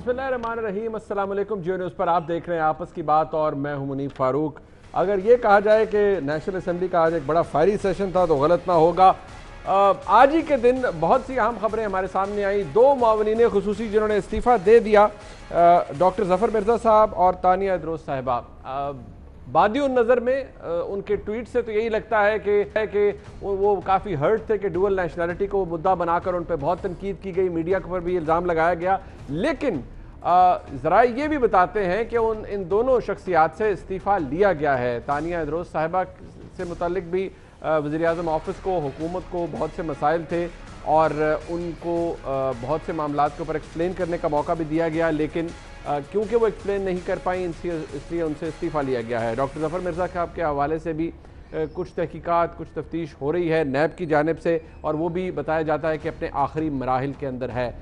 बिस्मिल्लाहिर्रहमानिर्रहीम, अस्सलाम वालेकुम। जियो न्यूज़ पर आप देख रहे हैं आपस की बात और मैं हूं मुनीब फारूक। अगर ये कहा जाए कि नेशनल असम्बली का आज एक बड़ा फायरी सेशन था तो गलत ना होगा। आज ही के दिन बहुत सी अहम खबरें हमारे सामने आई। दो मुआवनीन खुसूसी जिन्होंने इस्तीफ़ा दे दिया, डॉक्टर ज़फ़र मिर्ज़ा साहब और तानिया इदरोस साहिबा। बादियुन नज़र में उनके ट्वीट से तो यही लगता है कि वो काफ़ी हर्ट थे कि डुअल नेशनलिटी को मुद्दा बनाकर उन पर बहुत तनकीद की गई, मीडिया पर भी इल्ज़ाम लगाया गया। लेकिन ज़रा ये भी बताते हैं कि इन दोनों शख्सियात से इस्तीफ़ा लिया गया है। तानिया इदरोस साहिबा से मुतालिक भी वज़ीर-ए-आज़म ऑफिस को, हुकूमत को बहुत से मसाइल थे और उनको बहुत से मामलात के ऊपर एक्सप्लेन करने का मौका भी दिया गया, लेकिन क्योंकि वो एक्सप्लेन नहीं कर पाई इसलिए उनसे इस्तीफ़ा लिया गया है। डॉक्टर ज़फ़र मिर्ज़ा साहब के हवाले से भी कुछ तहकीकात, कुछ तफ्तीश हो रही है नैब की जानिब से, और वो भी बताया जाता है कि अपने आखिरी मराहिल के अंदर है।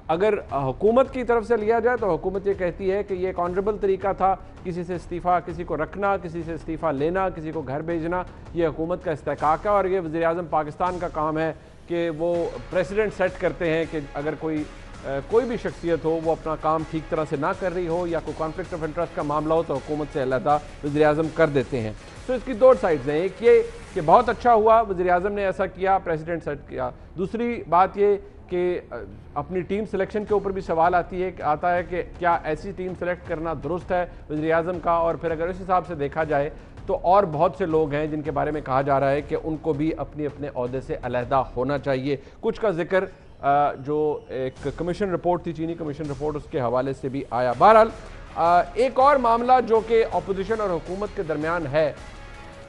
अगर हुकूमत की तरफ से लिया जाए तो हुकूमत ये कहती है कि ये एक ऑनरेबल तरीका था, किसी से इस्तीफ़ा, किसी को रखना, किसी से इस्तीफ़ा लेना, किसी को घर भेजना, ये हुकूमत का इस्तेहकाक है और ये वज़ीर-ए-आज़म पाकिस्तान का काम है कि वो प्रेसिडेंट सेट करते हैं कि अगर कोई भी शख्सियत हो वो अपना काम ठीक तरह से ना कर रही हो या कोई कॉन्फ्लिक्ट ऑफ इंटरेस्ट का मामला हो तो हुकूमत से अलहदा वज़ीर-ए-आज़म कर देते हैं। तो इसकी दो साइड्स हैं, एक ये कि बहुत अच्छा हुआ वज़ीर-ए-आज़म ने ऐसा किया, प्रेसिडेंट सेट किया। दूसरी बात ये कि अपनी टीम सिलेक्शन के ऊपर भी सवाल आता है कि क्या ऐसी टीम सेलेक्ट करना दुरुस्त है वज़ीर-ए-आज़म का, और फिर अगर इस हिसाब से देखा जाए तो और बहुत से लोग हैं जिनके बारे में कहा जा रहा है कि उनको भी अपने अपने ओहदे से अलहदा होना चाहिए। कुछ का जिक्र जो एक कमीशन रिपोर्ट थी, चीनी कमीशन रिपोर्ट, उसके हवाले से भी आया। बहरहाल एक और मामला जो कि अपोजिशन और हुकूमत के दरमियान है,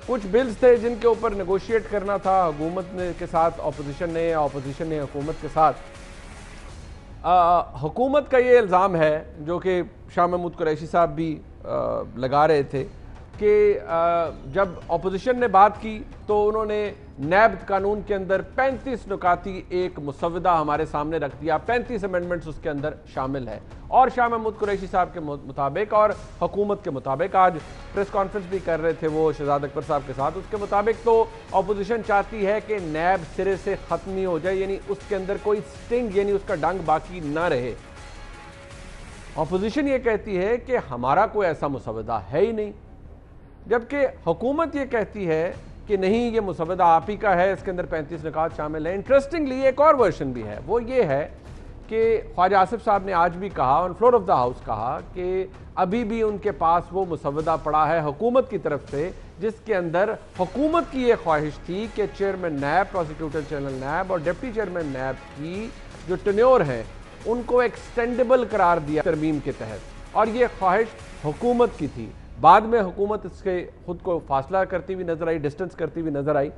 कुछ बिल्स थे जिनके ऊपर नेगोशिएट करना था हुकूमत के साथ अपोजिशन ने, या अपोजिशन ने हुकूमत के साथ। हुकूमत का ये इल्ज़ाम है जो कि शाह महमूद कुरैशी साहब भी लगा रहे थे कि जब अपोजिशन ने बात की तो उन्होंने नैब कानून के अंदर 35 नुकाती एक मुसवदा हमारे सामने रख दिया, 35 अमेंडमेंट्स उसके अंदर शामिल है। और शाह महमूद कुरैशी साहब के मुताबिक और हुकूमत के मुताबिक, आज प्रेस कॉन्फ्रेंस भी कर रहे थे वो शहजाद अकबर साहब के साथ, उसके मुताबिक तो अपोजिशन चाहती है कि नैब सिरे से ख़त्म नहीं हो जाए, यानी उसके अंदर कोई स्टिंग, यानी उसका डंग बाकी ना रहे। अपोजिशन ये कहती है कि हमारा कोई ऐसा मुसवदा है ही नहीं, जबकि हुकूमत ये कहती है कि नहीं, ये मुसवदा आप ही का है, इसके अंदर 35 निकात शामिल है। इंटरेस्टिंगली एक और वर्जन भी है, वो ये है कि ख्वाजा आसिफ साहब ने आज भी कहा, on floor of the house कहा कि अभी भी उनके पास वो मुसवदा पड़ा है हुकूमत की तरफ से, जिसके अंदर हुकूमत की ये ख्वाहिश थी कि चेयरमैन नैब, प्रोसिक्यूटर जनरल नैब और डिप्टी चेयरमैन नैब की जो टेन्योर है उनको एक्सटेंडेबल करार दिया तरमीम के तहत, और ये ख्वाहिश हुकूमत की थी। बाद में हुकूमत इसके खुद को फासला करती हुई नजर आई, डिस्टेंस करती हुई नजर आई।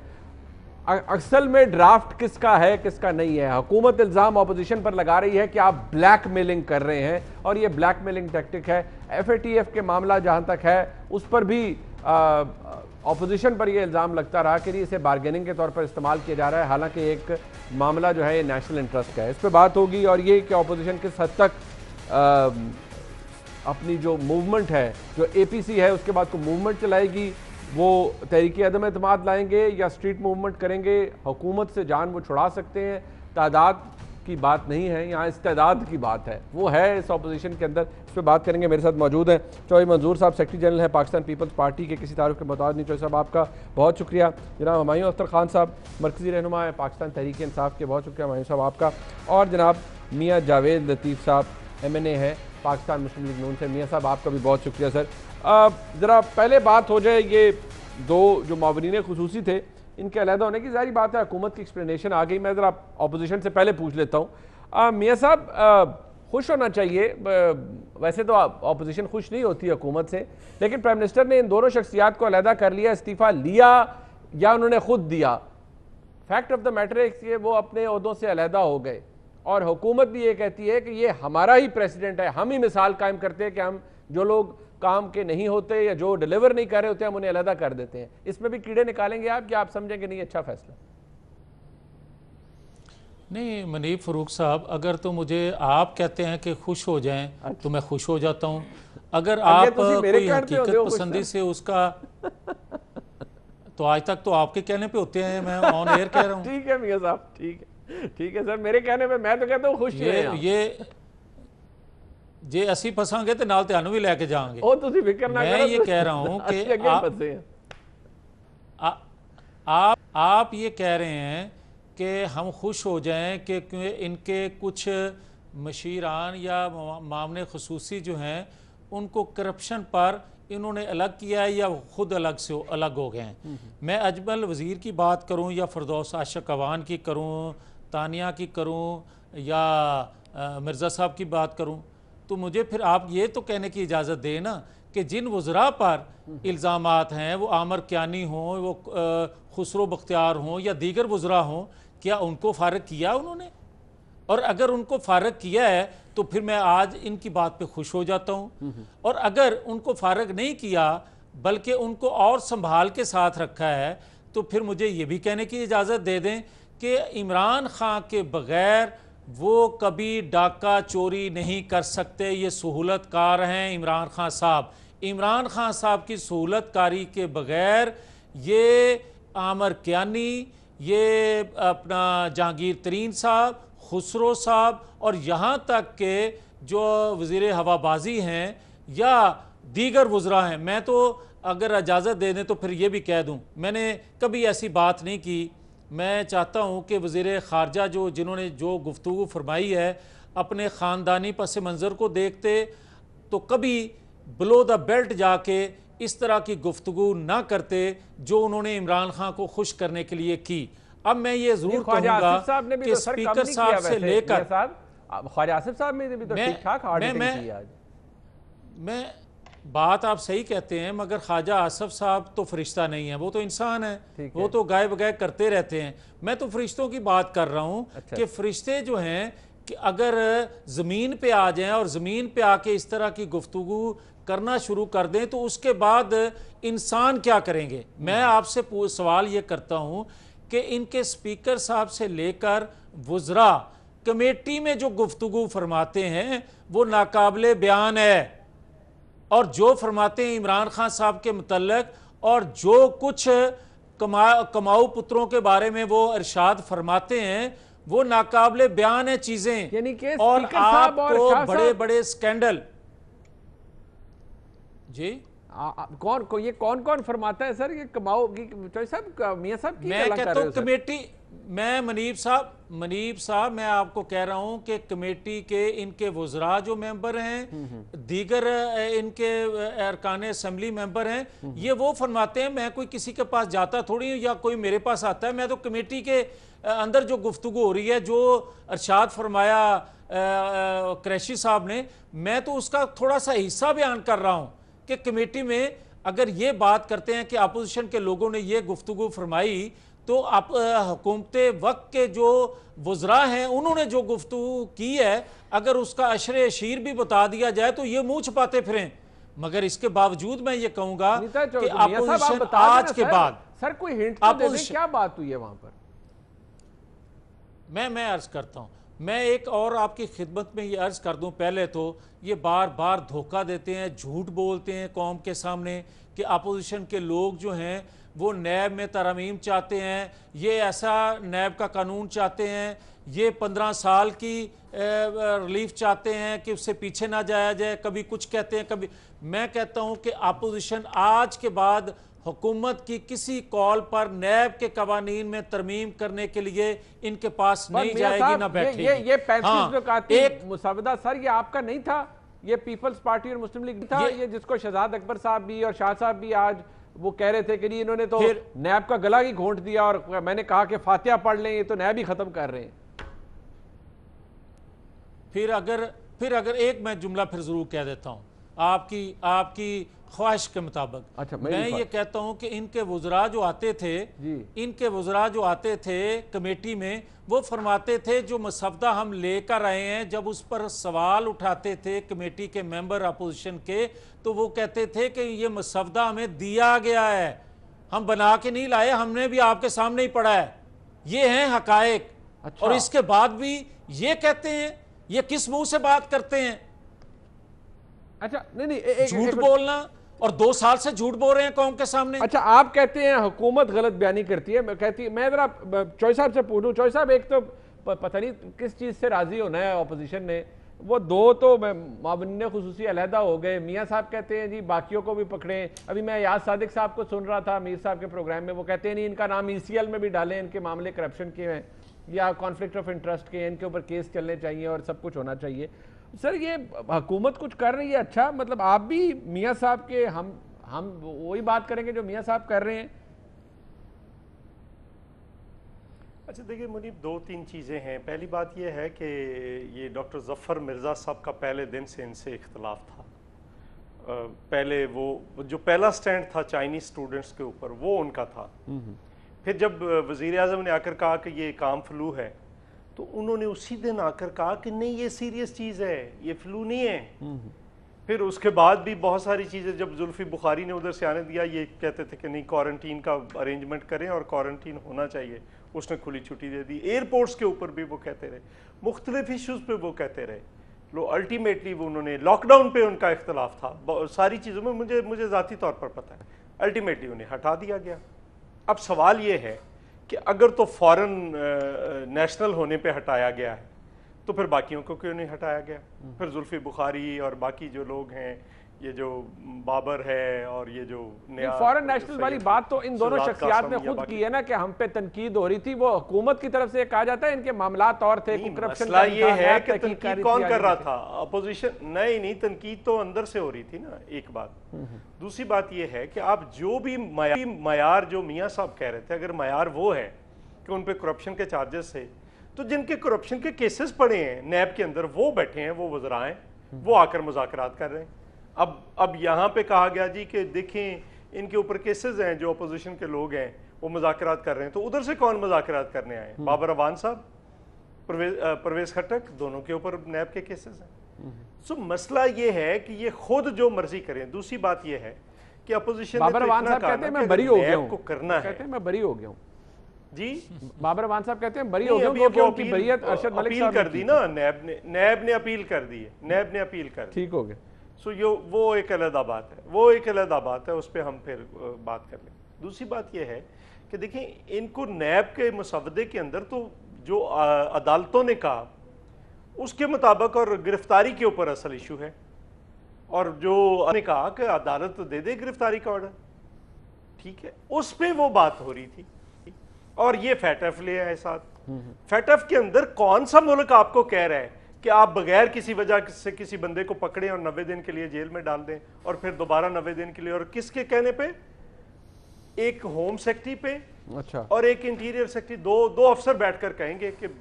असल में ड्राफ्ट किसका है किसका नहीं है, हुकूमत इल्ज़ाम अपोजिशन पर लगा रही है कि आप ब्लैकमेलिंग कर रहे हैं, और ये ब्लैकमेलिंग टैक्टिक है। FATF के मामला जहां तक है उस पर भी अपोजिशन पर यह इल्ज़ाम लगता रहा कि इसे बारगेनिंग के तौर पर इस्तेमाल किया जा रहा है, हालांकि एक मामला जो है ये नेशनल इंटरेस्ट का है। इस पर बात होगी, और ये कि अपोजिशन किस हद तक अपनी जो मूवमेंट है, जो APC है उसके बाद को मूवमेंट चलाएगी, वो तहरीक अदम एतमाद लाएंगे या स्ट्रीट मूवमेंट करेंगे। हुकूमत से जान वो छुड़ा सकते हैं, तादाद की बात नहीं है यहाँ, इस्तेदाद की बात है, वो है इस अपोजिशन के अंदर। इस पर बात करेंगे। मेरे साथ मौजूद हैं चौधरी मंजूर साहब, सेक्रेटरी जनरल है पाकिस्तान पीपल्स पार्टी के, किसी तारुफ के मोहताज नहीं। चौधरी साहब आपका बहुत शुक्रिया। जनाब हुमायूं अख्तर खान साहब, मरकज़ी रहनुमा है पाकिस्तान तहरीक इंसाफ के, बहुत शुक्रिया हुमायूं साहब आपका। और जनाब मियाँ जावेद लतीफ़ साहब MNA है पाकिस्तान मुस्लिम लीग नून से, मियाँ साहब आपका भी बहुत शुक्रिया सर। ज़रा पहले बात हो जाए, ये दो जो मावनीन खुसूसी थे इनके अलहदा होने की, ज़ाहिर बात है हुकूमत की एक्सप्लेनेशन आ गई। मैं ज़रा अपोजिशन से पहले पूछ लेता हूँ, मियाँ साहब खुश होना चाहिए, वैसे तो अपोजिशन खुश नहीं होती हुकूमत से, लेकिन प्राइम मिनिस्टर ने इन दोनों शख्सियात को अलहदा कर लिया, इस्तीफ़ा लिया या उन्होंने खुद दिया। फैक्ट ऑफ द मैटर है कि वो अपने ओहदों से अलहदा हो गए, और हुकूमत भी ये कहती है कि ये हमारा ही प्रेसिडेंट है, हम ही मिसाल कायम करते हैं कि हम जो लोग काम के नहीं होते या जो डिलीवर नहीं कर रहे होते हम उन्हें अलहदा कर देते हैं। इसमें भी कीड़े निकालेंगे आप, कि आप समझेंगे नहीं अच्छा फैसला? नहीं मुनीब फ़ारूक साहब, अगर तो मुझे आप कहते हैं कि खुश हो जाएं तो मैं खुश हो जाता हूं। अगर आप कोई हकीकत पसंदी से उसका तो आज तक तो आपके कहने पे होते हैं, मैं ऑन एयर कह रहा हूँ। ठीक है मियां साहब, ठीक है सर, मेरे कहने पे मैं तो कहता हूँ खुश जे असी फसांगे तो नाल त्यानू भी लैके जाएंगे। मैं ये कह रहा हूँ कि आप ये कह रहे हैं कि हम खुश हो जाएं कि इनके कुछ मशीरान या मामले खसूसी जो हैं उनको करप्शन पर इन्होंने अलग किया है या खुद अलग हो गए हैं। मैं अजमल वज़ीर की बात करूं या फ़िरदौस आशिक़ अवान की करूं, तानिया की करूं या मिर्ज़ा साहब की बात करूं, तो मुझे फिर आप ये तो कहने की इजाज़त दें ना कि जिन वज़रा पर इल्ज़ामात हैं वो आमर कियानी हों, वो खुसरो बख्तियार हों या दीगर वज़रा हों, क्या उनको फ़ारग किया उन्होंने? और अगर उनको फ़ारग किया है तो फिर मैं आज इनकी बात पे खुश हो जाता हूँ। और अगर उनको फ़ारग नहीं किया बल्कि उनको और संभाल के साथ रखा है तो फिर मुझे ये भी कहने की इजाज़त दे दें कि इमरान खान के बग़ैर वो कभी डाका चोरी नहीं कर सकते। ये सहूलतकार हैं इमरान खान साहब। इमरान खान साहब की सहूलतकारी के बग़ैर ये आमर कियानी, ये अपना जहांगीर तरीन साहब, खुसरो साहब और यहाँ तक के जो वज़ीर हवाबाजी हैं या दीगर वज़रा हैं, मैं तो अगर इजाज़त दे दें तो फिर ये भी कह दूँ, मैंने कभी ऐसी बात नहीं की। मैं चाहता हूँ कि वज़ीर ख़ारजा जिन्होंने जो गुफ्तगू फरमाई है अपने ख़ानदानी पस मंज़र को देखते तो कभी बिलो द बेल्ट जाके इस तरह की गुफ्तगू ना करते जो उन्होंने इमरान खान को खुश करने के लिए की। अब मैं ये जरूर कहूंगा कि स्पीकर साहब से लेकर ख्वाजा आसिफ साहब ने भी तो ठीक-ठाक हार्ड हिटिंग की आज। मैं बात आप सही कहते हैं मगर ख्वाजा आसिफ साहब तो फरिश्ता नहीं है, वो तो इंसान है, वो तो गाय बगाय करते रहते हैं। मैं तो फरिश्तों की बात कर रहा हूँ कि फरिश्ते जो हैं कि अगर ज़मीन पे आ जाएं और ज़मीन पे आके इस तरह की गुफ्तगू करना शुरू कर दें तो उसके बाद इंसान क्या करेंगे। मैं आपसे सवाल ये करता हूँ कि इनके स्पीकर साहब से लेकर वज़रा कमेटी में जो गुफ्तगू फरमाते हैं वो नाकाबिले बयान है, और जो फरमाते हैं इमरान खान साहब के मुतल्लक और जो कुछ कमाऊ पुत्रों के बारे में वो इरशाद फरमाते हैं वो नाकाबिले बयान है चीजें। यानी कि और आपको बड़े बड़े स्कैंडल जी ये कौन कौन फरमाता है सर? ये कमाओ साहब, मियां साहब की मैं कहता हूँ कमेटी, मैं मनीब साहब मैं आपको कह रहा हूं कि कमेटी के इनके वज़रा जो मेंबर हैं, दीगर इनके अरकान असेंबली मेंबर हैं, ये वो फरमाते हैं। मैं कोई किसी के पास जाता थोड़ी हूँ या कोई मेरे पास आता है। मैं तो कमेटी के अंदर जो गुफ्तगू हो रही है, जो अरशाद फरमाया क्रैशी साहब ने, मैं तो उसका थोड़ा सा हिस्सा बयान कर रहा हूँ कि कमेटी में अगर ये बात करते हैं कि अपोजिशन के लोगों ने ये गुफ्तगू फरमाई तो आप हुकूमत वक्त के जो वज़रा हैं उन्होंने जो गुफ्तगू की है अगर उसका अशरे अशीर भी बता दिया जाए तो ये मुंह छुपाते फिरें। मगर इसके बावजूद मैं ये कहूंगा कि अपोजिशन आज के बाद सर कोई हिंट तो दे दें, क्या बात हुई है वहां पर? मैं अर्ज करता हूं, मैं एक और आपकी खिदमत में ये अर्ज कर दूं। पहले तो ये बार बार धोखा देते हैं, झूठ बोलते हैं कौम के सामने कि अपोजिशन के लोग जो हैं वो नैब में तरमीम चाहते हैं, ये ऐसा नैब का कानून चाहते हैं, ये 15 साल की रिलीफ चाहते हैं कि उससे पीछे ना जाया जाए। कभी कुछ कहते हैं, कभी मैं कहता हूं कि अपोजिशन आज के बाद हुकूमत की किसी कॉल पर नैब के कवानीन में तरमीम करने के लिए इनके पास नहीं जाएगी ना बैठेगी। ये 35 नुकाती मुसवदा सर ये आपका नहीं था, ये पीपल्स पार्टी और मुस्लिम लीग था, ये जिसको शहजाद अकबर साहब भी और शाह साहब भी आज वो कह रहे थे कि नहीं इन्होंने तो नैब का गला ही घोंट दिया और मैंने कहा कि फातिहा पढ़ लें, ये तो नैब ही खत्म कर रहे हैं। फिर अगर एक मैं जुमला फिर जरूर कह देता हूं आपकी ख्वाहिश के मुताबिक। अच्छा, मैं ये कहता हूं कि इनके वज़रा जो आते थे कमेटी में वो फरमाते थे जो मसवदा हम लेकर आए हैं, जब उस पर सवाल उठाते थे कमेटी के मेंबर अपोजिशन के तो वो कहते थे कि ये मसवदा हमें दिया गया है, हम बना के नहीं लाए, हमने भी आपके सामने ही पढ़ा है, ये हैं हकायक। अच्छा। और इसके बाद भी ये कहते हैं, ये किस मुंह से बात करते हैं? अच्छा नहीं झूठ बोलना, और 2 साल से झूठ बोल रहे हैं कौम के सामने। अच्छा, आप कहते हैं हुकूमत गलत बयानी करती है, मैं जरा चौई साहब से पूछूं। चौई साहब, एक तो पता नहीं किस चीज से राजी होना है ऑपोजिशन ने वो दो तो मावनिन खुसूसी अलहदा हो गए। मियाँ साहब कहते हैं जी बाकियों को भी पकड़ें। अभी मैं याद सादिक साहब को सुन रहा था मीर साहब के प्रोग्राम में, वो कहते हैं नहीं इनका नाम ECL में भी डालें, इनके मामले करप्शन के हैं या कॉन्फ्लिक्ट ऑफ इंटरेस्ट के, इनके ऊपर केस चलने चाहिए और सब कुछ होना चाहिए। सर ये हुकूमत कुछ कर रही है अच्छा, मतलब आप भी मियाँ साहब के हम वही बात करेंगे जो मियाँ साहब कर रहे हैं? अच्छा देखिए मुनीब, दो तीन चीज़ें हैं। पहली बात यह है कि ये डॉक्टर ज़फ़र मिर्ज़ा साहब का पहले दिन से इनसे इख्तलाफ था। पहले वो जो पहला स्टैंड था चाइनीज़ स्टूडेंट्स के ऊपर, वो उनका था। फिर जब वज़ीर आज़म ने आकर कहा कि ये काम फ्लू है, तो उन्होंने उसी दिन आकर कहा कि नहीं ये सीरियस चीज़ है, ये फ्लू नहीं है। फिर उसके बाद भी बहुत सारी चीज़ें, जब जुल्फ़ी बुखारी ने उधर से आने दिया, ये कहते थे कि नहीं क्वारंटीन का अरेंजमेंट करें और क्वारंटीन होना चाहिए, उसने खुली छुट्टी दे दी। एयरपोर्ट्स के ऊपर भी वो कहते रहे, मुख्तलिफ इशूज़ पे वो कहते रहे। लो अल्टीमेटली वो उन्होंने लॉकडाउन पे उनका इख्तलाफ था, सारी चीज़ों में मुझे ज़ाती तौर पर पता है। अल्टीमेटली उन्हें हटा दिया गया। अब सवाल ये है कि अगर तो फॉरेन नेशनल होने पे हटाया गया है तो फिर बाकियों को क्यों नहीं हटाया गया? फिर जुल्फ़ी बुखारी और बाकी जो लोग हैं, ये जो बाबर है और ये जो नया फॉरेन नेशनल वाली बात तो इन दोनों शख्सियात ने खुद की है ना कि हम पे तनकीद हो रही थी, वो हुकूमत की तरफ से कहा जाता है इनके मामलात और थे, करप्शन का ये है कि तनकीद कौन कर रहा था? अपोजिशन नहीं, तनकीद तो अंदर से हो रही थी ना, एक बात। दूसरी बात ये है कि आप जो भी मयार जो मियाँ साहब कह रहे थे, अगर मयार वो है कि उन पे करप्शन के चार्जेस थे, तो जिनके करप्शन के केसेस पड़े हैं नैब के अंदर, वो बैठे हैं, वो वज़रा हैं, वो आकर मुज़ाकरात कर रहे हैं। अब यहाँ पे कहा गया जी कि देखें इनके ऊपर केसेस हैं, जो अपोजिशन के लोग हैं वो मुज़ाकरात कर रहे हैं, तो उधर से कौन मुज़ाकरात करने आए? बाबर अवान साहब, परवेज़ खट्टक, दोनों के ऊपर नैब के केसेस हैं। सो मसला ये है कि ये खुद जो मर्जी करें। दूसरी बात ये है कि अपोजिशन बाबर अवान साहब कहते हैं मैं बरी हो गया हूं, को करना है, मैं बरी हो गया हूं जी। बाबर अवान साहब कहते हैं बरी हो गया क्योंकि उनकी बरीयत अरशद मलिक साहब कर दी ना, नैब ने अपील कर दी है, नैब ने अपील कर दी, ठीक हो गया। सो वो एक अलग बात है, वो एक अलग बात है, उस पर हम फिर बात कर लें। दूसरी बात यह है कि देखिए इनको नैब के मसवदे के अंदर तो जो अदालतों ने कहा उसके मुताबिक और गिरफ्तारी के ऊपर असल इशू है, और जो ने कहा कि अदालत तो दे दे गिरफ्तारी का ऑर्डर, ठीक है, उस पर वो बात हो रही थी। और ये फैटफ ले आए साथ। फैटफ के अंदर कौन सा मुल्क आपको कह रहा है कि आप बगैर किसी वजह से किसी बंदे को पकड़ें और 90 दिन के लिए जेल में डाल दें और फिर दोबारा 90 दिन के लिए, और किसके कहने पे? एक होम सेक्रेटरी पे, अच्छा, और एक इंटीरियर सेक्रेटरी, दो अफसर बैठकर कहेंगे कि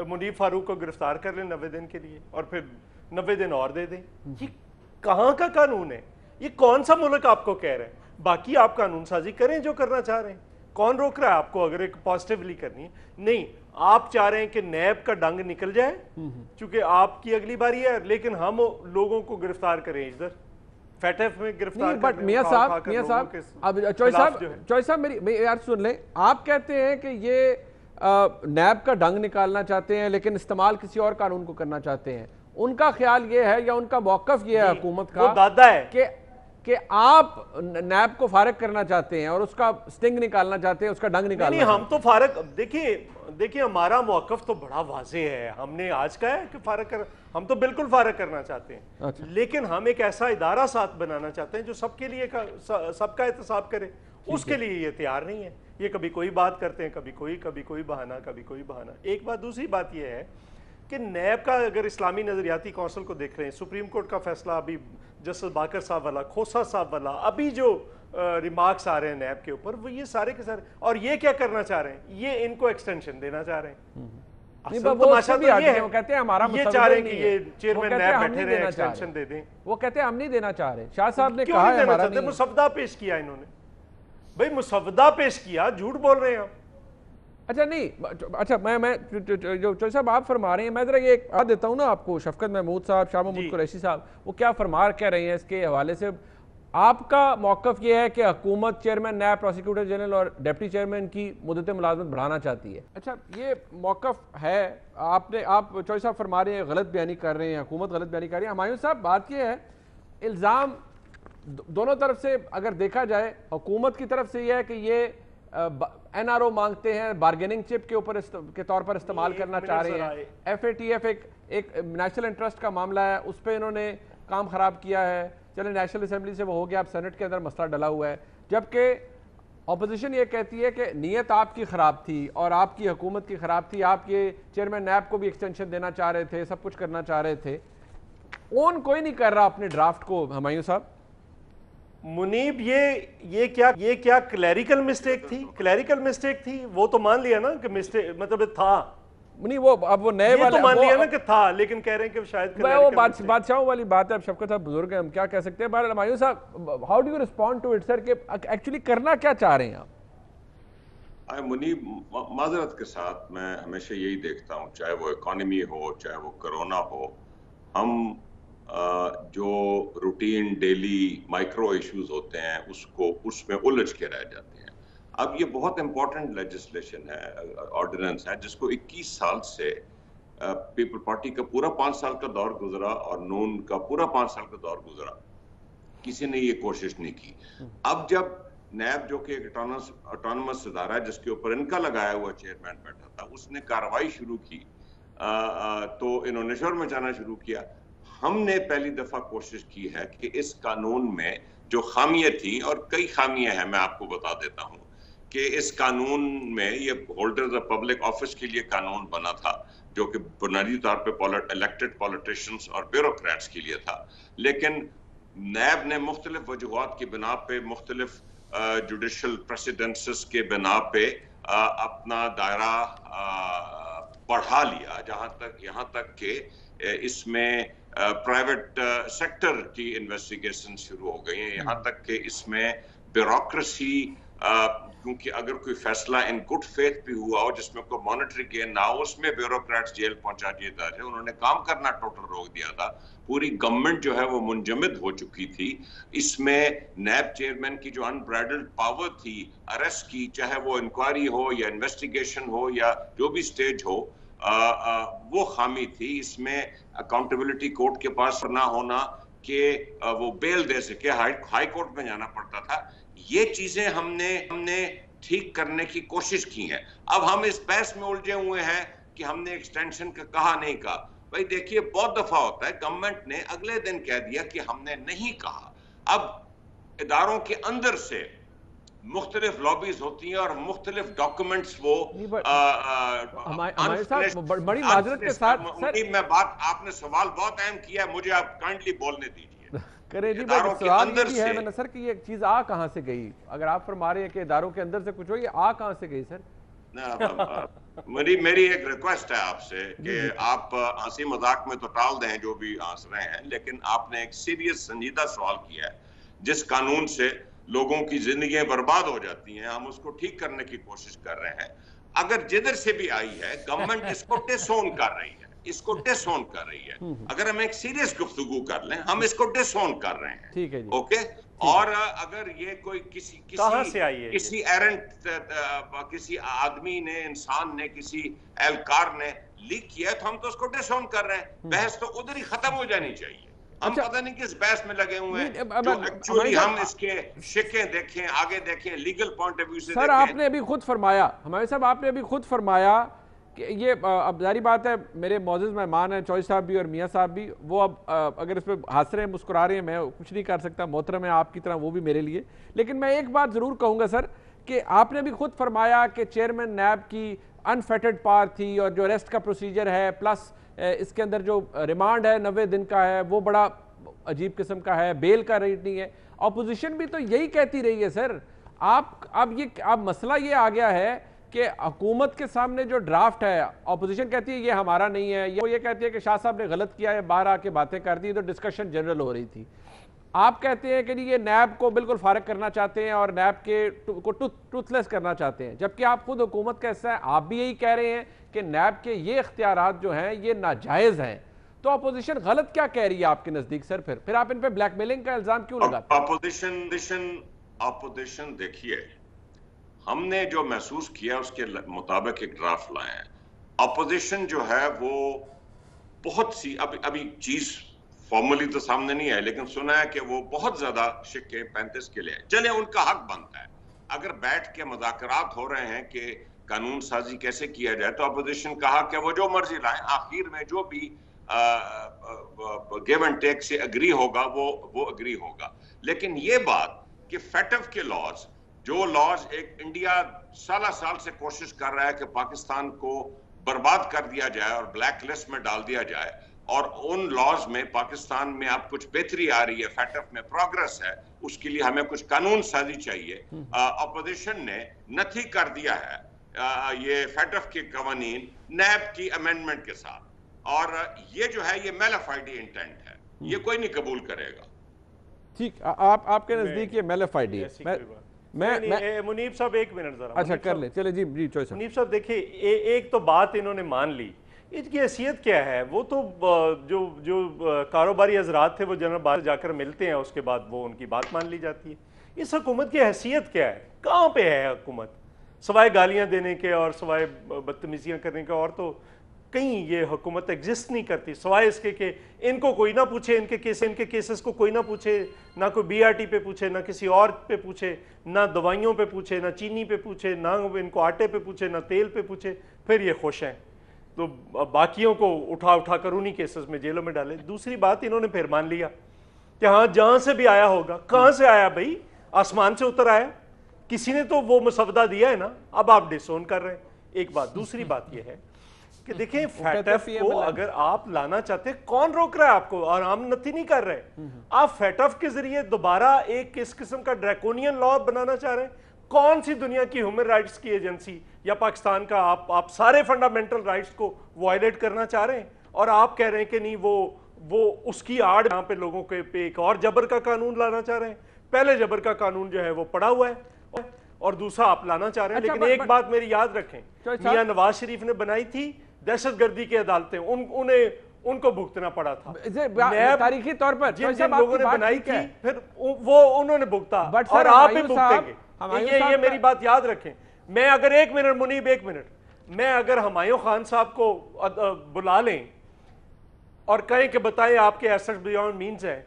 मुनीब फारूक को गिरफ्तार कर लें 90 दिन के लिए और फिर 90 दिन और दे दें। ये कहाँ का कानून है? ये कौन सा मुल्क आपको कह रहा है? बाकी आप कानून साजी करें जो करना चाह रहे हैं, कौन रोक रहा है आपको? अगर एक पॉजिटिवली करनी है, नहीं, आप चाह रहे हैं कि नैब का डंग निकल जाए क्योंकि आपकी अगली बारी है, लेकिन हम लोगों को गिरफ्तार करें इधर फैटफ में गिरफ्तार। बट मियां साहब अब चॉइस साहब मेरी यार सुन लें, आप कहते हैं कि ये नैब का डंग निकालना चाहते हैं लेकिन इस्तेमाल किसी और कानून को करना चाहते हैं। उनका ख्याल ये है या उनका मौकफ ये है हुकूमत का, दादा है कि आप नैब को फारग करना चाहते हैं और उसका स्टिंग निकालना चाहते हैं, उसका डंग निकालना। नहीं, हम तो फारग, देखिए हमारा मौकफ तो बड़ा वाज़ेह है, हमने आज कहा है कि फारग कर, हम तो बिल्कुल फारग करना चाहते हैं। अच्छा। लेकिन हम एक ऐसा इदारा साथ बनाना चाहते हैं जो सबके लिए सबका एहतसाब करे, उसके लिए ये तैयार नहीं है। ये कभी कोई बात करते हैं, कभी कोई बहाना, कभी कोई बहाना। एक बात। दूसरी बात ये है कि नैब का अगर इस्लामी नजरियाती कौंसिल को देख रहे हैं, सुप्रीम कोर्ट का फैसला अभी जस्टिस बाकर साहब वाला, खोसा साहब वाला, अभी जो रिमार्क्स आ रहे हैं नैब के ऊपर, वो ये सारे के सारे, और ये क्या करना चाह रहे हैं? ये इनको एक्सटेंशन देना चाह रहे हैं। तमाशा तो ये है, वो कहते हैं हमारा ये चाह रहे हैं कि ये चेयरमैन नैब बैठे रहे, एक्सटेंशन दे दें। वो कहते हैं हम नहीं देना चाह रहे। शाह साहब ने कहा है हमारा नहीं। मुसवदा पेश किया इन्होंने, भाई मुसवदा पेश किया, झूठ बोल रहे हैं आप। अच्छा नहीं, अच्छा मैं जो चौधरी साहब आप फरमा रहे हैं, मैं जरा ये आ देता हूँ ना आपको, शफकत महमूद साहब, शाह महमूद कुरैशी साहब वो क्या फरमा कह रहे हैं इसके हवाले से। आपका मौकफ ये है कि हुकूमत चेयरमैन नैब, प्रोसिक्यूटर जनरल और डिप्टी चेयरमैन की मुद्दत मुलाजमत बढ़ाना चाहती है। अच्छा, ये मौकफ है आप चौधरी साहब फरमा रहे हैं गलत बयानी कर रहे हैं, हुकूमत गलत बयानी कर रही है। हमायूं साहब बात ये है, इल्ज़ाम दोनों तरफ से अगर देखा जाए, हुकूमत की तरफ से यह है कि ये NRO मांगते हैं, बार्गेनिंग चिप के ऊपर के तौर पर इस्तेमाल करना चाह रहे हैं। FATF एक एक नेशनल इंटरेस्ट का मामला है, उस पर इन्होंने काम खराब किया है, चले नेशनल असेंबली से वो हो गया, अब सेनेट के अंदर मसला डला हुआ है। जबकि ऑपोजिशन ये कहती है कि नीयत आपकी ख़राब थी और आपकी हुकूमत की ख़राब थी, आप ये चेयरमैन नैब को भी एक्सटेंशन देना चाह रहे थे, सब कुछ करना चाह रहे थे। ओन कोई नहीं कर रहा अपने ड्राफ्ट को। हुमायूं साहब, मुनीब, ये क्या क्लैरिकल मिस्टेक थी? क्लैरिकल मिस्टेक थी, वो तो मान लिया ना कि मिस्टेक मतलब था नहीं, वो अब वो नए वाले तो मान लिया ना कि था, लेकिन कह रहे हैं कि शायद वो बादशाहों वाली बात है। अब शफकत साहब बुजुर्ग हैं, हम क्या कह सकते हैं। बहरहाल हुमायूं साहब, how do you respond to it sir, कि एक्चुअली करना क्या चाह रहे हैं आप? मुनीब, माजरत के साथ मैं हमेशा यही देखता हूँ, चाहे वो इकॉनमी हो, चाहे वो कोरोना हो, हम जो रूटीन डेली माइक्रो इश्यूज होते हैं उसमें उलझ के रह जाते हैं। अब ये बहुत इंपॉर्टेंट लेजिस्लेशन है, ऑर्डिनेंस है, जिसको 21 साल से पीपल पार्टी का पूरा 5 साल का दौर गुजरा और नून का पूरा 5 साल का दौर गुजरा, किसी ने ये कोशिश नहीं की। अब जब नैब, जो कि एक ऑटोनमस इदारा है जिसके ऊपर इनका लगाया हुआ चेयरमैन बैठा था, उसने कार्रवाई शुरू की तो इन्होंने शोर मचाना शुरू किया। हमने पहली दफा कोशिश की है कि इस कानून में जो खामियां थी, और कई खामियां हैं, मैं आपको बता देता हूं कि इस कानून में ये होल्डर्स ऑफ पब्लिक ऑफिस के लिए कानून बना था, जो कि बुनियादी तौर पे इलेक्टेड पॉलिटिशियंस और ब्यूरोक्रेट्स के लिए था, लेकिन नैब ने मुख्तलिफ वजूहात की बिना पे, मुख्तलिफ जुडिशल प्रेसिडेंसेस के बिना पे अपना दायरा बढ़ा लिया, यहाँ तक कि इसमें प्राइवेट सेक्टर की इन्वेस्टिगेशन शुरू हो गई हैं, यहाँ तक कि इसमें ब्यूरोक्रेसी, क्योंकि अगर कोई फैसला इन गुड फेथ भी हुआ हो जिसमें कोई मॉनेटरी गेन ना हो, उसमें ब्यूरोक्रेट्स जेल पहुंचा दिए जा रहे हैं। उन्होंने काम करना टोटल रोक दिया था, पूरी गवर्नमेंट जो है वो मुंजमद हो चुकी थी। इसमें नैब चेयरमैन की जो अनब्राइडल्ड पावर थी अरेस्ट की, चाहे वो इंक्वायरी हो या इन्वेस्टिगेशन हो या जो भी स्टेज हो, वो खामी थी। इसमें अकाउंटेबिलिटी कोर्ट के पास ना होना कि वो बेल दे सके, हाई कोर्ट में जाना पड़ता था। ये चीजें हमने ठीक करने की कोशिश की है। अब हम इस बहस में उलझे हुए हैं कि हमने एक्सटेंशन का कहा नहीं कहा। भाई देखिए, बहुत दफा होता है गवर्नमेंट ने अगले दिन कह दिया कि हमने नहीं कहा। अब इदारों के अंदर से मुख्तलिफ लॉबीज होती हैं और मुख्तलिफ डॉक्यूमेंट्स वो हमारे साथ बड़ी माजरत के साथ सर, मैं बात, आपने सवाल बहुत अहम किया है, मुझे आप काइंडली बोलने दीजिए। करे जी भाई, सवाल ये भी है मैंने सर कि ये चीज आ कहां से गई? अगर आप फरमा रहे हैं कि इदारों के अंदर से कुछ हो, ये आ कहां से गई सर? मेरी एक रिक्वेस्ट है आपसे कि आप हंसी मजाक में तो टाल दें जो भी हंस रहे हैं, लेकिन आपने एक सीरियस संजीदा सवाल किया है। जिस कानून से लोगों की जिंदगियां बर्बाद हो जाती हैं, हम उसको ठीक करने की कोशिश कर रहे हैं। अगर जिधर से भी आई है, गवर्नमेंट इसको डिसओन कर रही है, इसको डिसओन कर रही है। अगर हम एक सीरियस गुफ्तगू कर लें, हम इसको डिसओन कर रहे हैं। ठीक है जी। ओके, और अगर ये कोई किसी एरेंट, किसी आदमी ने, इंसान ने, किसी एहलकार ने लीक किया है, तो हम तो उसको डिसओन कर रहे हैं। बहस तो उधर ही खत्म हो जानी चाहिए। हम पता नहीं किस बहस में लगे हुए हैं, जो एक्चुअली हम इसके शिकें देखें, आगे देखें, लीगल पॉइंट ऑफ व्यू से सर, आपने अभी खुद फरमाया, हमारे साहब आपने अभी खुद फरमाया कि ये अब जारी बात है, मेरे मौजूद मेहमान हैं चौधरी साहब भी और मियाँ साहब भी, वो अब अगर इस पर हंस रहे हैं, मुस्कुरा रहे हैं, मैं कुछ नहीं कर सकता, मोहतरम है आपकी तरह वो भी मेरे लिए। लेकिन मैं एक बात ज़रूर कहूँगा सर कि आपने भी खुद फरमाया कि चेयरमैन नैब की अनफेटेड पावर थी और जो अरेस्ट का प्रोसीजर है प्लस इसके अंदर जो रिमांड है 90 दिन का है, वो बड़ा अजीब किस्म का है, बेल का रेट नहीं है। अपोजिशन भी तो यही कहती रही है सर। अब मसला ये आ गया है कि हुकूमत के सामने जो ड्राफ्ट है, अपोजिशन कहती है ये हमारा नहीं है, ये कहती है कि शाह साहब ने गलत किया है, बाहर आके बातें कर दी, तो डिस्कशन जनरल हो रही थी। आप कहते हैं कि ये नैब को बिल्कुल फारग करना चाहते हैं और नैब को टूथलेस करना चाहते हैं, जबकि आप खुद हुकूमत का हिस्सा है, आप भी यही कह रहे हैं कि नैब के ये इख्तियारात जो हैं ये नाजायज़ हैं। तो अपोजिशन गलत क्या कह रही है आपके नजदीक सर? फिर आप इन पे ब्लैकमेलिंग का इल्जाम क्यों लगाते हैं? अपोजिशन देखिए, हमने जो महसूस किया उसके मुताबिक एक ड्राफ्ट लाए हैं। अपोजिशन जो है वो बहुत सी, अभी चीज फॉर्मली तो सामने नहीं है, लेकिन सुना है कि वो बहुत ज्यादा शिक्के 35 के लिए, चले उनका हक बनता है। अगर बैठ के मुज़ाकरात हो रहे हैं कि कानून साजी कैसे किया जाए, तो अपोजिशन कहा कि वो जो मर्जी लाए, आखिर में जो भी गिव एंड टेक से एग्री होगा वो एग्री होगा। लेकिन ये बात कि फेटफ के लॉज, जो लॉज एक इंडिया साल से कोशिश कर रहा है कि पाकिस्तान को बर्बाद कर दिया जाए और ब्लैक लिस्ट में डाल दिया जाए, और उन लॉज में पाकिस्तान में अब कुछ बेहतरी आ रही है, फेटफ में प्रोग्रेस है, उसके लिए हमें कुछ कानून साजी चाहिए। अपोजिशन ने नथी कर दिया है ये फेटफ के कवानीन नैब की अमेंडमेंट के साथ, और ये जो है ये मेलाफाइड इंटेंट है, ये कोई नहीं कबूल करेगा। ठीक, आपके नजदीक ये मेलाफाइड है। मैं मुनीब साहब एक मिनट जरा, अच्छा कर ले, चले जी चॉइस। मुनीब साहब देखिए, एक तो बात इन्होंने मान ली, इसकी हैसियत क्या है? वो तो जो कारोबारी हजरात थे वो जनरल बाहर जाकर मिलते हैं, उसके बाद वो उनकी बात मान ली जाती है। इस हुकूमत की हैसियत क्या है? कहाँ पे है हुकूमत? सवाए गालियां देने के और सवाए बदतमीजियां करने के और तो कहीं ये हुकूमत एग्जिस्ट नहीं करती, सवाए इसके कि इनको कोई ना पूछे, इनके केसेस को कोई ना पूछे, ना कोई BRT पे पूछे, ना किसी और पे पूछे, ना दवाइयों पे पूछे, ना चीनी पे पूछे, ना इनको आटे पे पूछे, ना तेल पे पूछे, फिर ये खुश हैं। तो बाकियों को उठा कर उन्हीं केसेस में जेलों में डाले। दूसरी बात, इन्होंने फिर मान लिया कि हाँ जहां से भी आया होगा। कहां से आया भाई? आसमान से उतर आया? किसी ने तो वो मुसवदा दिया है ना, अब आप डिसोन कर रहे हैं। एक बात। दूसरी बात यह है कि देखिए, फेटफ को अगर आप लाना चाहते, कौन रोक रहा है आपको? और हम नथी नहीं कर रहे। आप फेटफ के जरिए दोबारा एक इस किस्म का ड्रैकोनियन लॉ बनाना चाह रहे हैं? कौन सी दुनिया की ह्यूमन राइट्स की एजेंसी या पाकिस्तान का आप सारे फंडामेंटल राइट्स को वायलेट करना चाह रहे हैं? और आप कह रहे हैं कि नहीं, वो उसकी आड़ यहाँ पे लोगों के पे एक और जबर का कानून लाना चाह रहे हैं। पहले जबर का कानून जो है वो पड़ा हुआ है और दूसरा आप लाना चाह रहे हैं। लेकिन एक बात मेरी याद रखें, मियां नवाज शरीफ ने बनाई थी दहशतगर्दी की अदालतें, उनको भुगतना पड़ा था तारीखी तौर पर, जिन लोगों ने बनाई थी, फिर वो उन्होंने भुगता और आप ही भुगतेंगे। ये मेरी बात याद रखें। मैं अगर एक मिनट मुनीब, एक मिनट, मैं अगर हुमायूं खान साहब को बुला लें और कहें कि बताएं आपके एसेट्स बियॉन्ड मींस है,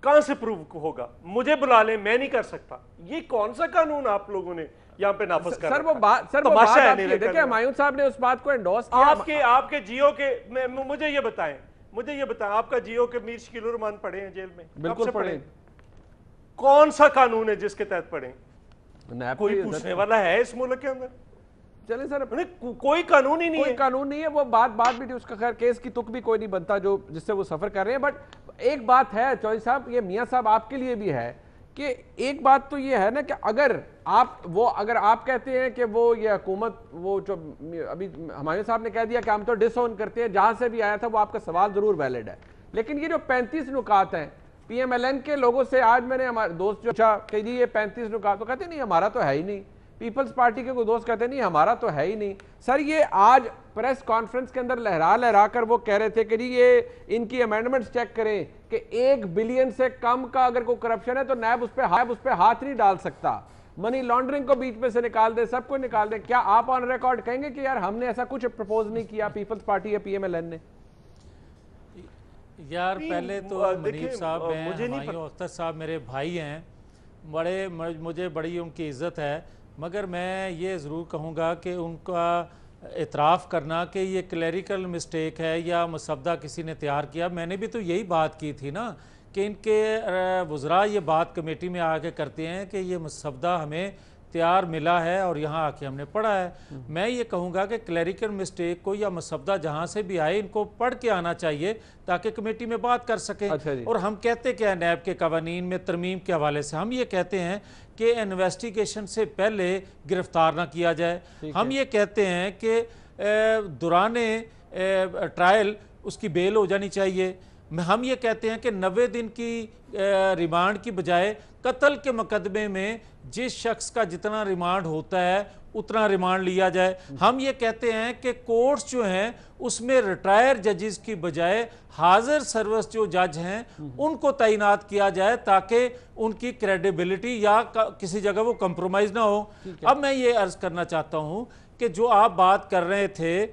कहां से प्रूव होगा? मुझे बुला लें, मैं नहीं कर सकता। ये कौन सा कानून आप लोगों ने यहाँ पे नाफिज कर? सर वो बात देखिए, हुमायूं साहब ने उस बात को एंडोर्स किया। आपके जियो के, मुझे ये बताएं, आपका जियो के मीर शकील रहमान पढ़े हैं जेल में? बिल्कुल पढ़े। कौन सा कानून है जिसके तहत पढ़े? कोई पूछने वाला है इस मुल्क के अंदर? चले सर, कोई कानून ही नहीं है। कोई कानून नहीं है। वो बात भी उसका खैर केस की तुक भी कोई नहीं बनता जो जिससे वो सफर कर रहे हैं। बट एक बात है चौधरी साहब, ये मियां साहब आपके लिए भी है कि एक बात तो ये है ना कि अगर आप कहते हैं कि वो ये हुकूमत, वो जो अभी हुमायूं साहब ने कह दिया कि हम तो डिसओन करते हैं, जहां से भी आया था वो आपका सवाल जरूर वैलिड है। लेकिन ये जो 35 नुकात हैं, PMLN के लोगों से आज मैंने हमारे दोस्त जो कह दी ये 35 नुकात, तो कहते नहीं हमारा तो है ही नहीं। पीपल्स पार्टी के कोई दोस्त कहते नहीं हमारा तो है ही नहीं। सर ये आज प्रेस कॉन्फ्रेंस के अंदर लहरा कर वो कह रहे थे कि ये इनकी अमेंडमेंट्स चेक करें कि 1 बिलियन से कम का अगर कोई करप्शन है तो नैब उस पर हाथ नहीं डाल सकता, मनी लॉन्ड्रिंग को बीच में से निकाल दे, सबको निकाल दे। क्या आप ऑन रिकॉर्ड कहेंगे कि यार हमने ऐसा कुछ प्रपोज नहीं किया पीपल्स पार्टी या PMLN ने? यार पहले तो मुनीब साहब हैं, हुमायूं अख्तर साहब मेरे भाई हैं, मुझे बड़ी उनकी इज्जत है, मगर मैं ये ज़रूर कहूँगा कि उनका इतराफ़ करना कि ये क्लैरिकल मिस्टेक है या मुसवदा किसी ने तैयार किया, मैंने भी तो यही बात की थी ना कि इनके वज़रा ये बात कमेटी में आके करते हैं कि ये मुसवदा हमें तैयार मिला है और यहाँ आके हमने पढ़ा है। मैं ये कहूँगा कि क्लैरिकल मिस्टेक को या मुसवदा जहाँ से भी आए इनको पढ़ के आना चाहिए ताकि कमेटी में बात कर सकें। अच्छा और हम कहते क्या है नैब के कवानीन में तरमीम के हवाले से, हम ये कहते हैं कि इन्वेस्टिगेशन से पहले गिरफ्तार ना किया जाए। हम ये कहते हैं कि दौराने ट्रायल उसकी बेल हो जानी चाहिए। हम ये कहते हैं कि 90 दिन की रिमांड की बजाय कत्ल के मुकदमे में जिस शख्स का जितना रिमांड होता है उतना रिमांड लिया जाए। हम ये कहते हैं कि कोर्ट्स जो हैं उसमें रिटायर जजेस की बजाय हाजिर सर्विस जो जज हैं उनको तैनात किया जाए ताकि उनकी क्रेडिबिलिटी या किसी जगह वो कंप्रोमाइज ना हो। अब मैं ये अर्ज करना चाहता हूँ कि जो आप बात कर रहे थे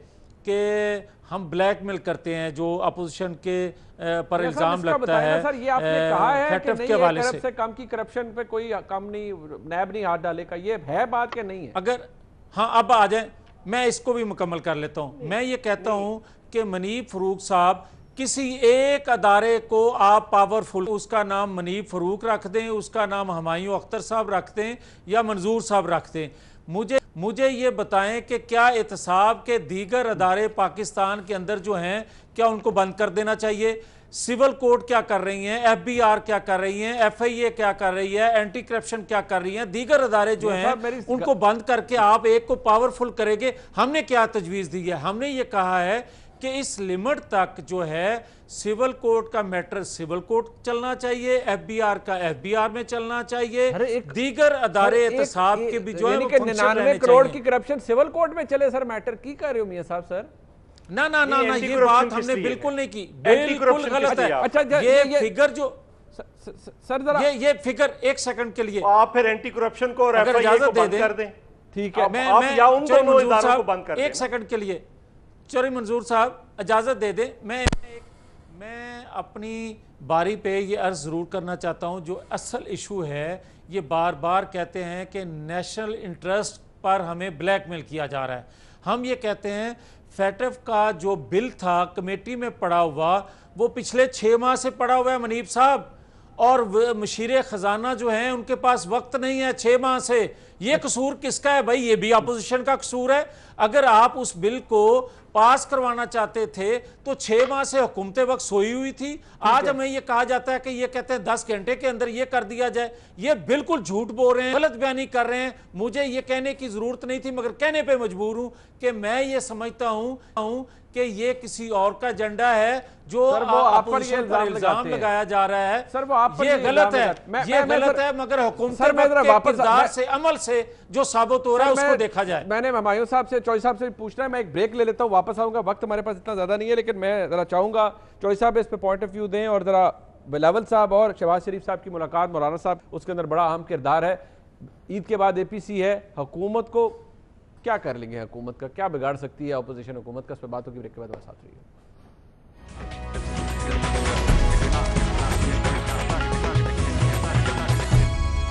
कि हम ब्लैकमेल करते हैं, जो अपोजिशन के पर इल्जाम लगता है, सर ये आपने कहा है कि नहीं है करप्शन से कम की करप्शन पे कोई कम नहीं, नैब नहीं हाथ डालेगा, ये है बात के नहीं है? अगर हाँ अब आ जाए, मैं इसको भी मुकम्मल कर लेता हूँ। मैं ये कहता हूँ कि मुनीब फरूक साहब किसी एक अदारे को आप पावरफुल, उसका नाम मनीब फरूक रख दें, उसका नाम हुमायूं अख्तर साहब रख दें या मंजूर साहब रख दें, मुझे ये बताएं कि क्या एहतसाब के दीगर अदारे पाकिस्तान के अंदर जो हैं, क्या उनको बंद कर देना चाहिए? सिविल कोर्ट क्या कर रही हैं, FBI क्या कर रही हैं, FIA क्या कर रही है, एंटी करप्शन क्या कर रही हैं, दीगर अदारे जो हैं उनको बंद करके आप एक को पावरफुल करेंगे? हमने क्या तजवीज़ दी है? हमने ये कहा है कि इस लिमिट तक जो है सिविल कोर्ट का मैटर सिविल कोर्ट चलना चाहिए, FBI का FBI में चलना चाहिए, दीगर अदारे एहतसाब के भी जो है 99 करोड़ की करप्शन सिविल कोर्ट में चले। सर मैटर की कर रहे हो मियां साहब? सर ना ना ना ना, ये बात हमने बिल्कुल नहीं की, बिल्कुल गलत है। अच्छा ये फिगर जो सर जरा ये फिगर एक सेकंड के लिए आप फिर एंटी करप्शन को और FIA को बंद कर दें। ठीक है, मैं या उन दोनों इदारों को बंद कर दें। एक सेकंड के लिए चौधरी मंजूर साहब इजाजत दे दें। मैं अपनी बारी पे ये अर्ज जरूर करना चाहता हूं, जो असल इशू है, ये बार बार कहते हैं कि नेशनल इंटरेस्ट पर हमें ब्लैकमेल किया जा रहा है। हम ये कहते हैं फैटफ का जो बिल था कमेटी में पड़ा हुआ, वो पिछले 6 माह से पड़ा हुआ है मनीब साहब, और मशीर खजाना जो हैं उनके पास वक्त नहीं है 6 माह से। ये कसूर किसका है भाई? ये भी अपोजिशन का कसूर है। अगर आप उस बिल को पास करवाना चाहते थे तो 6 माह से हुकूमत वक्त सोई हुई थी। आज हमें ये कहा जाता है कि ये कहते हैं 10 घंटे के अंदर ये कर दिया जाए। ये बिल्कुल झूठ बोल रहे हैं, गलत बयानी कर रहे हैं। मुझे ये कहने की जरूरत नहीं थी, मगर कहने पे मजबूर हूं कि मैं ये समझता हूं कि ये किसी और का एजेंडा है जो आप पर ये इल्जाम लगाया जा रहा है। सर वो आप पर ये गलत है, ये गलत है, मगर हुकूमत के किरदार से, अमल से जो साबित हो रहा है उसको देखा जाए। मैंने हुमायूं साहब से, चौधरी साहब से पूछना है, मैं एक ब्रेक ले लेता हूं, वापस आऊंगा। वक्त हमारे पास इतना ज्यादा नहीं है, लेकिन मैं जरा चाहूंगा चौधरी साहब इस पे पॉइंट ऑफ व्यू दें, और जरा बिलावल साहब और शहबाज शरीफ साहब की मुलाकात, मौलाना साहब, उसके अंदर बड़ा अहम किरदार है। ईद के बाद APC है, हुकूमत को क्या कर लेंगे, हुकूमत का क्या बिगाड़ सकती है अपोजिशन हुकूमत का? इस पर बातों की ब्रेक के बाद साथ रहिए।